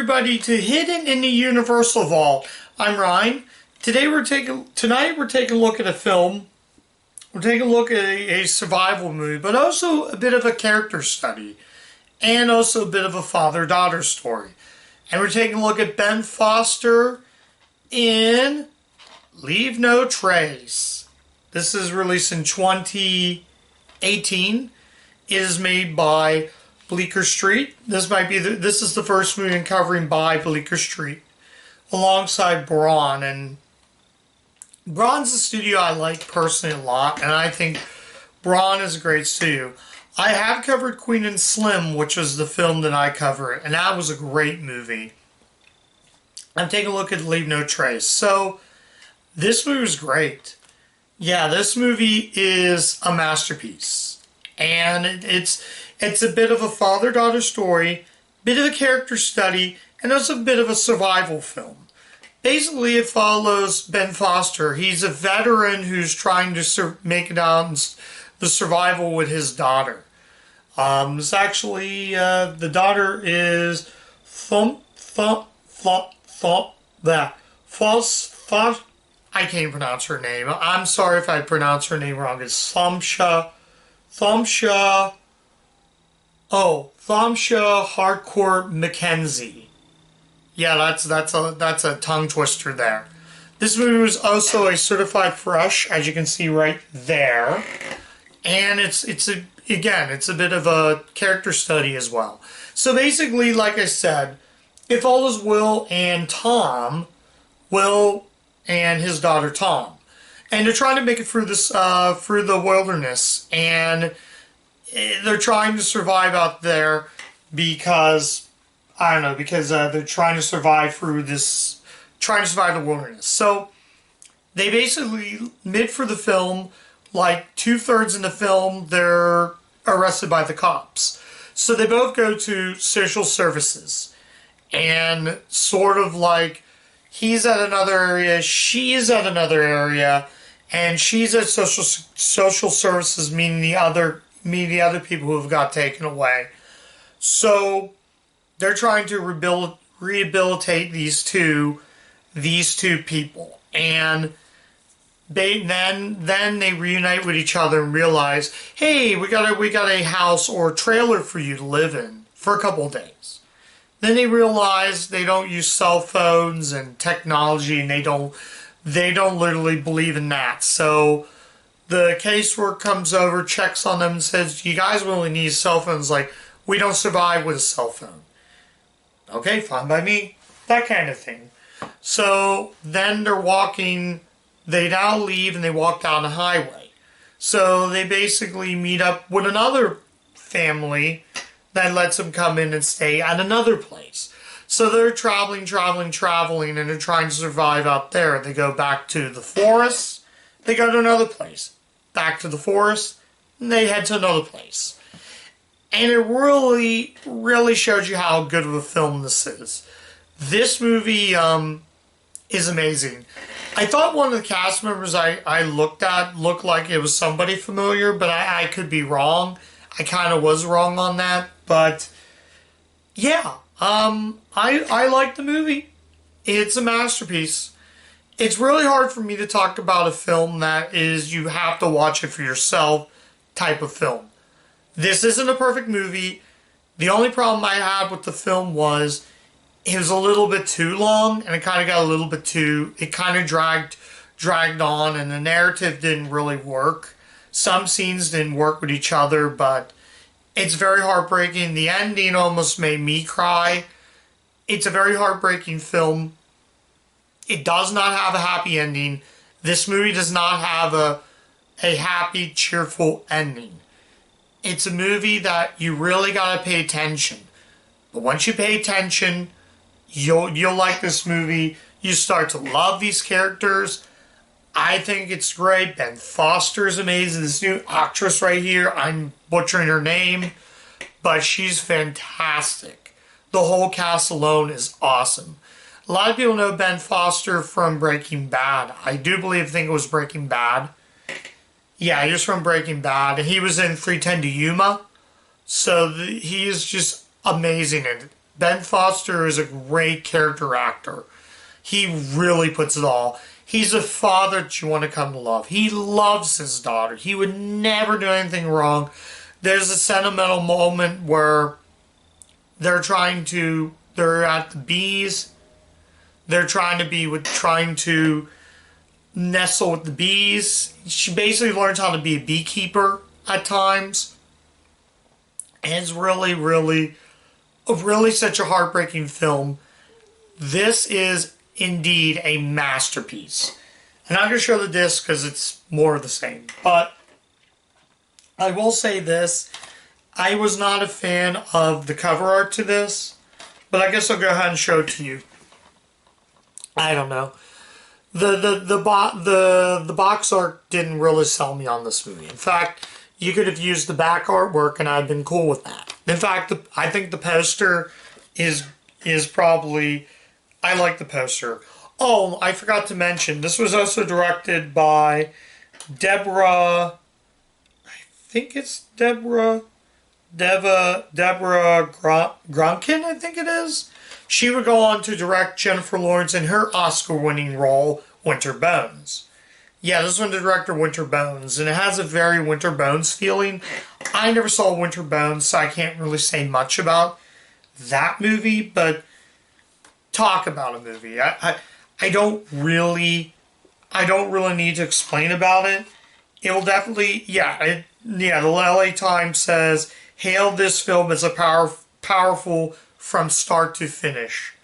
everybody to Hidden in the Universal Vault. I'm Ryan. Tonight we're taking a look at a film. We're taking a look at a survival movie, but also a bit of a character study, and also a bit of a father-daughter story. And we're taking a look at Ben Foster in Leave No Trace. This is released in 2018. It is made by Bleecker Street. This is the first movie I'm covering by Bleecker Street, alongside Braun. And Braun's a studio I like personally a lot, and I think Braun is a great studio. I have covered Queen and Slim, which was the film that I covered, and that was a great movie. I'm taking a look at Leave No Trace. So, this movie was great. Yeah, this movie is a masterpiece. And it's a bit of a father-daughter story, bit of a character study, and also a bit of a survival film. Basically, it follows Ben Foster. He's a veteran who's trying to make it out in the survival with his daughter. It's actually, the daughter is I can't pronounce her name. I'm sorry if I pronounce her name wrong. It's Thomsha Harcourt Mackenzie. Yeah, that's a tongue twister there. This movie was also a certified fresh, as you can see right there, and it's a bit of a character study as well. So basically, like I said, it follows Will and his daughter Tom, and they're trying to make it through the wilderness, and they're trying to survive out there because they're trying to survive the wilderness. So they basically, mid for the film, like 2/3 in the film, they're arrested by the cops. So they both go to social services, and sort of like he's at another area, she's at another area, and she's at social services, meaning the other people who have got taken away. So they're trying to rehabilitate these two people, and then they reunite with each other and realize, hey, we got a house or a trailer for you to live in for a couple of days. Then they realize they don't use cell phones and technology, and they don't literally believe in that. So the caseworker comes over, checks on them, and says, you guys really need cell phones. Like, we don't survive with a cell phone. Okay, fine by me. That kind of thing. So then they now leave and they walk down the highway. So they basically meet up with another family that lets them come in and stay at another place. So they're traveling, and they're trying to survive out there. They go back to the forest, they go to another place. Back to the forest, and they head to another place. And it really, really shows you how good of a film this is. This movie is amazing. I thought one of the cast members I looked at looked like it was somebody familiar, but I could be wrong. I kind of was wrong on that, but yeah, I like the movie. It's a masterpiece. It's really hard for me to talk about a film that is you have to watch it for yourself type of film. This isn't a perfect movie. The only problem I had with the film was it was a little bit too long, and it kind of got a little bit it kind of dragged on, and the narrative didn't really work. Some scenes didn't work with each other, but it's very heartbreaking. The ending almost made me cry. It's a very heartbreaking film. It does not have a happy ending. This movie does not have a happy, cheerful ending. It's a movie that you really gotta pay attention. But once you pay attention, you'll like this movie. You start to love these characters. I think it's great. Ben Foster is amazing. This new actress right here, I'm butchering her name, but she's fantastic. The whole cast alone is awesome. A lot of people know Ben Foster from Breaking Bad. I think it was Breaking Bad. Yeah, he was from Breaking Bad. And he was in 3:10 to Yuma. So he is just amazing in it. Ben Foster is a great character actor. He really puts it all. He's a father that you want to come to love. He loves his daughter. He would never do anything wrong. There's a sentimental moment where they're at the bees. They're trying to nestle with the bees. She basically learns how to be a beekeeper at times. And it's really such a heartbreaking film. This is indeed a masterpiece. And I'm going to show the disc because it's more of the same. But I will say this. I was not a fan of the cover art to this. But I guess I'll go ahead and show it to you. I don't know. The box art didn't really sell me on this movie. In fact, you could have used the back artwork and I'd been cool with that. In fact, I think the poster is probably... I like the poster. Oh, I forgot to mention, this was also directed by Deborah... I think it's Deborah Grunkin, I think it is. She would go on to direct Jennifer Lawrence in her Oscar-winning role, Winter Bones. Yeah, this one, the director Winter Bones, and it has a very Winter Bones feeling. I never saw Winter Bones, so I can't really say much about that movie, but talk about a movie. I don't really need to explain about it. It will definitely, the LA Times says, hail this film as a powerful from start to finish.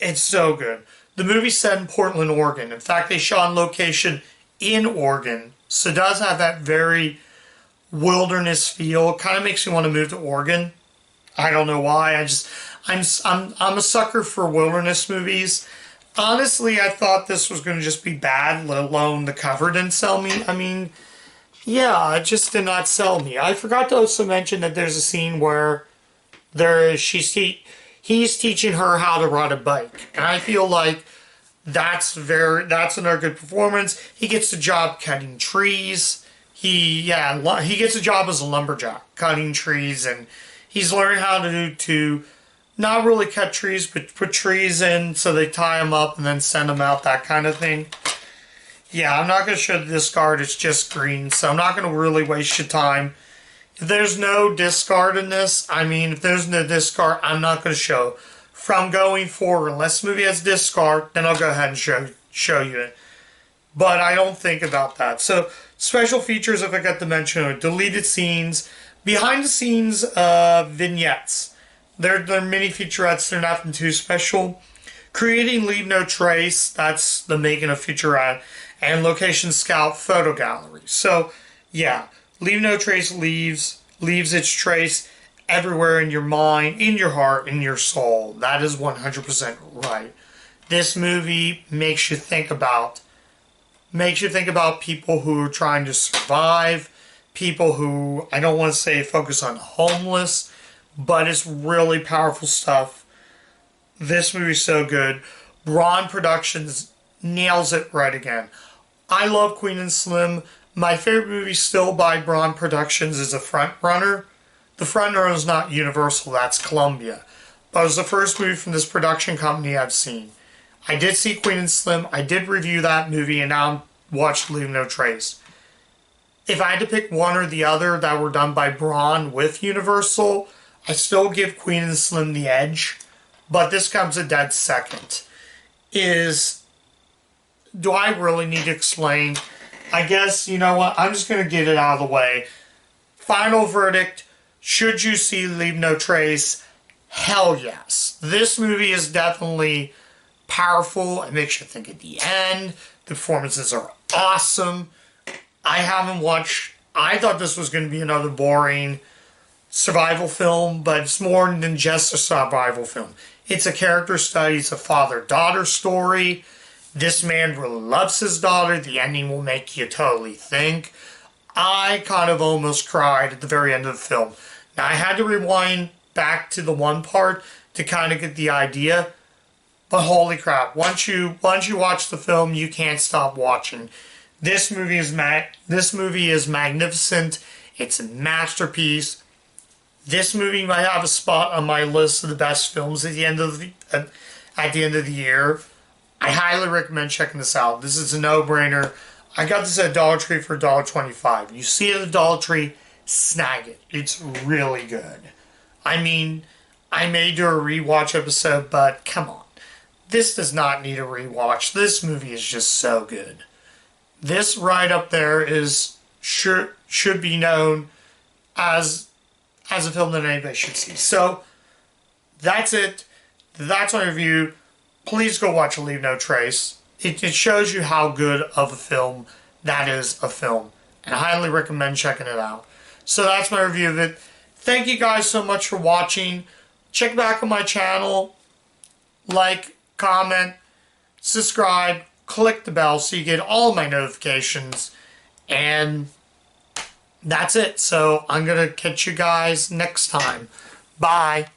It's so good. The movie's set in Portland, Oregon. In fact, they shot on location in Oregon. So it does have that very wilderness feel. It kind of makes me want to move to Oregon. I don't know why. I'm a sucker for wilderness movies. Honestly, I thought this was going to just be bad, let alone the cover didn't sell me. I mean, yeah, it just did not sell me. I forgot to also mention that there's a scene where he's teaching her how to ride a bike. And I feel like that's another good performance. He gets a job cutting trees. He gets a job as a lumberjack, cutting trees, and he's learning how to not really cut trees, but put trees in so they tie them up and then send them out, that kind of thing. Yeah, I'm not going to show the discard, it's just green, so I'm not going to really waste your time. If there's no discard in this, if there's no discard, I'm not going to show. From going forward, unless the movie has discard, then I'll go ahead and show you it. But I don't think about that. So, special features, if I got to mention, are deleted scenes, behind the scenes vignettes. They're mini featurettes, they're nothing too special. Creating Leave No Trace, that's the making of featurette, and Location Scout photo gallery. So, yeah, Leave No Trace leaves its trace everywhere in your mind, in your heart, in your soul. That is 100% right. This movie makes you think about people who are trying to survive, people who, I don't want to say focus on homeless, but it's really powerful stuff. This movie's so good. Braun Productions nails it right again. I love Queen and Slim. My favorite movie still by Braun Productions is The Front Runner. The Front Runner is not Universal, that's Columbia. But it was the first movie from this production company I've seen. I did see Queen and Slim, I did review that movie, and now I watched Leave No Trace. If I had to pick one or the other that were done by Braun with Universal, I still give Queen and Slim the edge. But this comes a dead second. Do I really need to explain? I guess, you know what, I'm just going to get it out of the way. Final verdict, should you see Leave No Trace? Hell yes. This movie is definitely powerful. It makes you think at the end. The performances are awesome. I thought this was going to be another boring survival film, but it's more than just a survival film. It's a character study. It's a father-daughter story. This man really loves his daughter. The ending will make you totally think. I kind of almost cried at the very end of the film. Now, I had to rewind back to the one part to kind of get the idea. But holy crap, once you watch the film, you can't stop watching. This movie is magnificent. It's a masterpiece. This movie might have a spot on my list of the best films at the end of the year. I highly recommend checking this out. This is a no-brainer. I got this at Dollar Tree for $1.25. You see it at the Dollar Tree, snag it. It's really good. I mean, I may do a rewatch episode, but come on. This does not need a rewatch. This movie is just so good. This right up there is should be known as a film that anybody should see. So that's it. That's my review. Please go watch Leave No Trace. It shows you how good of a film that is a film. And I highly recommend checking it out. So that's my review of it. Thank you guys so much for watching. Check back on my channel. Like, comment, subscribe, click the bell so you get all my notifications. And that's it. So I'm going to catch you guys next time. Bye.